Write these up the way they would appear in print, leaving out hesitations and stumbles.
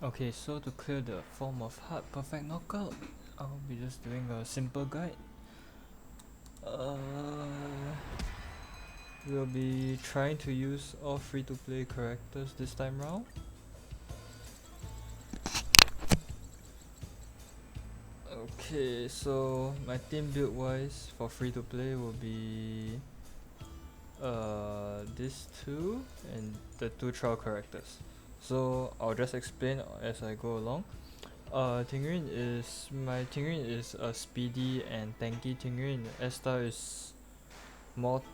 Okay, so to clear the form of hard perfect knockout, I'll be just doing a simple guide. We'll be trying to use all free-to-play characters this time round. Okay, so my team build wise for free-to-play will be these two and the two trial characters. So I'll just explain as I go along. Tingyun is a speedy and tanky Tingyun. Asta is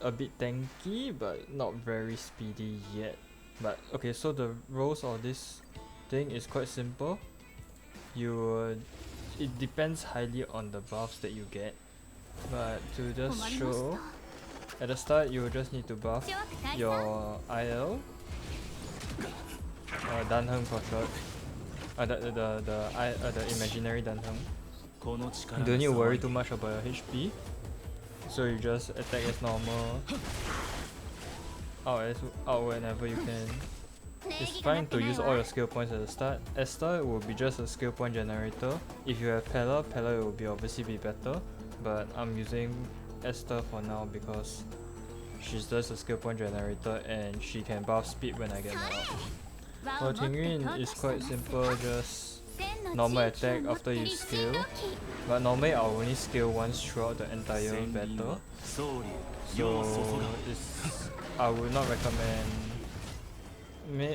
a bit tanky but not very speedy yet. But okay, so the roles of this thing is quite simple. It depends highly on the buffs that you get. But to just show, at the start you will just need to buff your IL, Danheng for short. The imaginary Danheng. You don't need to worry too much about your HP. So you just attack as normal. Out whenever you can. It's fine to use all your skill points at the start. Asta will be just a skill point generator. If you have pela will obviously be better. But I'm using Asta for now because she's just a skill point generator and she can buff speed when I get her out. For Tingyun is quite simple, just normal attack after you skill. But normally I'll only skill once throughout the entire battle. So I would not recommend.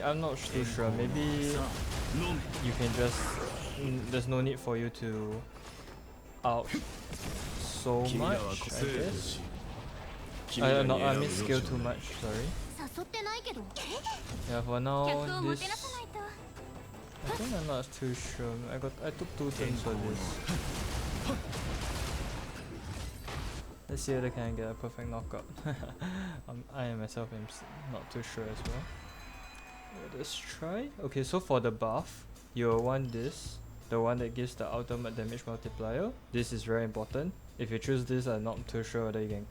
I'm not too sure. Maybe you can just. There's no need for you to out so much, I guess. I mean skill too much. Sorry. Yeah, for now this. I think I'm not too sure. I took 2 turns for this. Let's see whether I can get a perfect knockout. I myself am not too sure as well. Let's try. Okay, so for the buff, you'll want this, the one that gives the ultimate damage multiplier. This is very important. If you choose this, I'm not too sure whether you can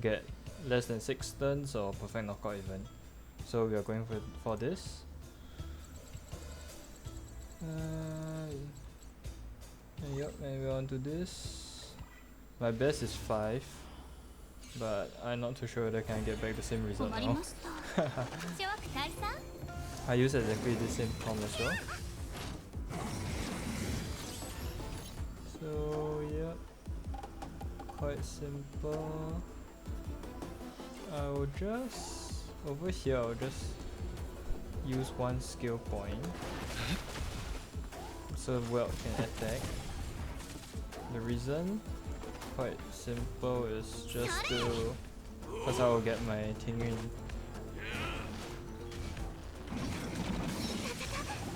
get less than 6 turns or perfect knockout even. So we are going for this. Yep, and we're on to this. My best is 5, but I'm not too sure whether I can get back the same result now. I use exactly the same comp as well. So yep, quite simple. I'll just over here. I'll just use 1 skill point, so welt can attack. The reason, quite simple, is just to, because I will get my Tingyun.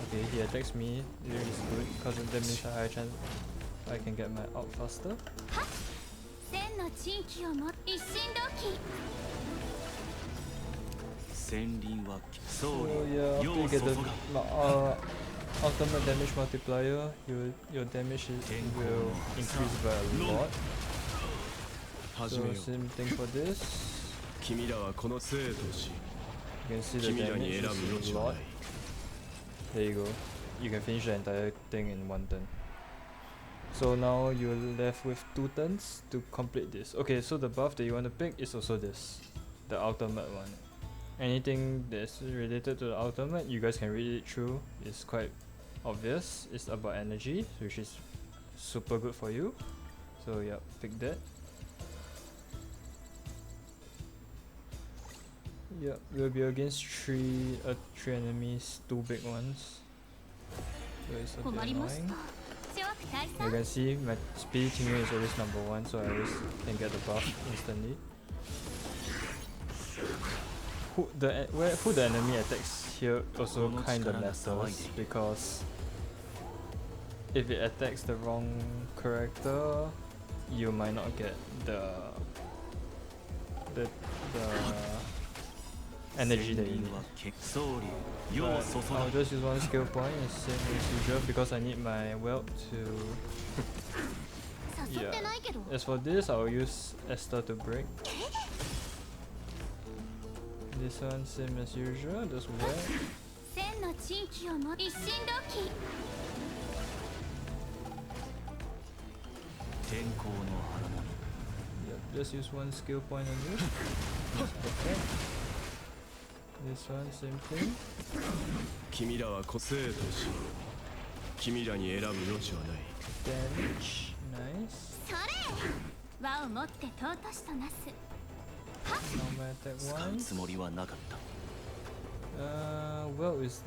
Okay, he attacks me. It is good because that means a higher chance I can get my out faster. So yeah, after you get the ultimate damage multiplier, your damage will increase by a lot. So same thing for this. You can see the damage is a lot. There you go. You can finish the entire thing in 1 turn. So now you're left with 2 turns to complete this. Okay, so the buff that you want to pick is also this, the ultimate one. Anything that's related to the ultimate, you guys can read it through. It's quite obvious. It's about energy, which is super good for you. So yeah, pick that. Yep, we'll be against 3 enemies, 2 big ones. So it's a bit annoying. You can see my speedy Tingyun is always number 1, so I always can get the buff instantly. Who the enemy attacks here also kinda matters, because if it attacks the wrong character, you might not get the energy that you need. But I'll just use 1 skill point, same as usual, because I need my welt to. Yeah. As for this, I'll use Asta to break. This one same as usual, just welt. Yep, just use one skill point on this. That's perfect. This one, same thing. Damage, nice. Normal attack once. Well, is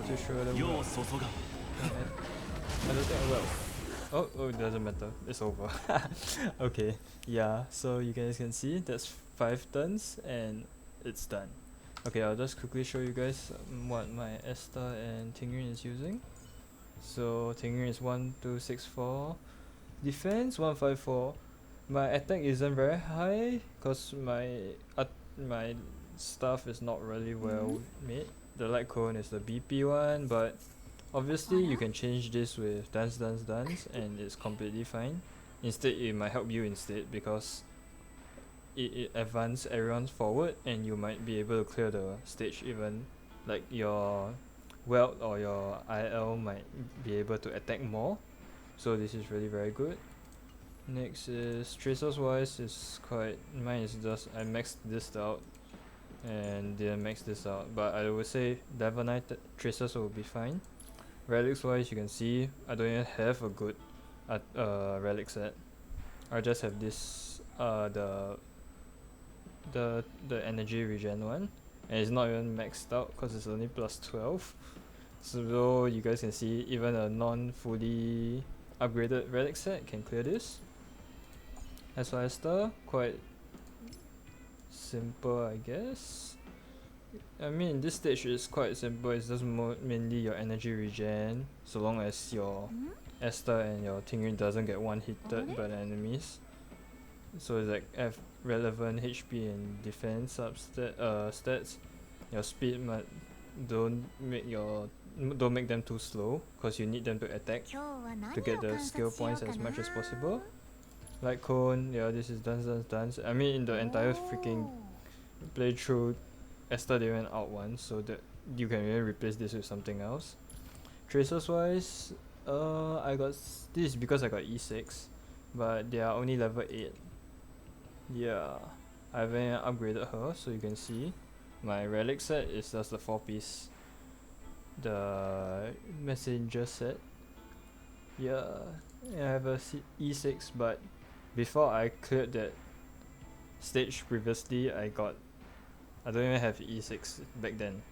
to show the well. I don't think I will. Oh, it doesn't matter. It's over. Okay, yeah. So you guys can see that's 5 turns and it's done. Okay, I'll just quickly show you guys what my Asta and Tingyun is using. So Tingyun is 1264, defense 154. My attack isn't very high because my stuff is not really well made. The light cone is the BP one, but obviously you can change this with dance and it's completely fine. Instead, it might help you instead because it advances everyone forward and you might be able to clear the stage even. Like your welt or your IL might be able to attack more. So this is really very good. Next is tracers wise is quite, mine is just I maxed this out and didn't max this out, but I would say level 9 tracers will be fine. Relics wise, you can see I don't even have a good relic set. I just have this the energy regen one, and it's not even maxed out because it's only plus 12. So you guys can see even a non-fully upgraded relic set can clear this. As for Asta, quite simple I guess. I mean this stage is quite simple, it's just mainly your energy regen, so long as your Asta and your Tingyun doesn't get one hitted by the enemies. So it's like F relevant HP and defense stats. Your speed don't make them too slow because you need them to attack to get the skill points as much as possible. Light cone, yeah, this is dance. I mean in the entire freaking playthrough, Asta they went out once, so that you can really replace this with something else. Tracers wise, this is because I got E6, but they are only level 8. Yeah, I haven't upgraded her, so you can see my relic set is just the 4-piece, the messenger set. Yeah, I have a E6, but before I cleared that stage previously, I don't even have E6 back then,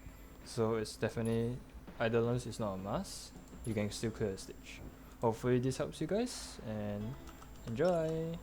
so it's definitely idleness is not a must. You can still clear the stage. Hopefully this helps you guys and enjoy.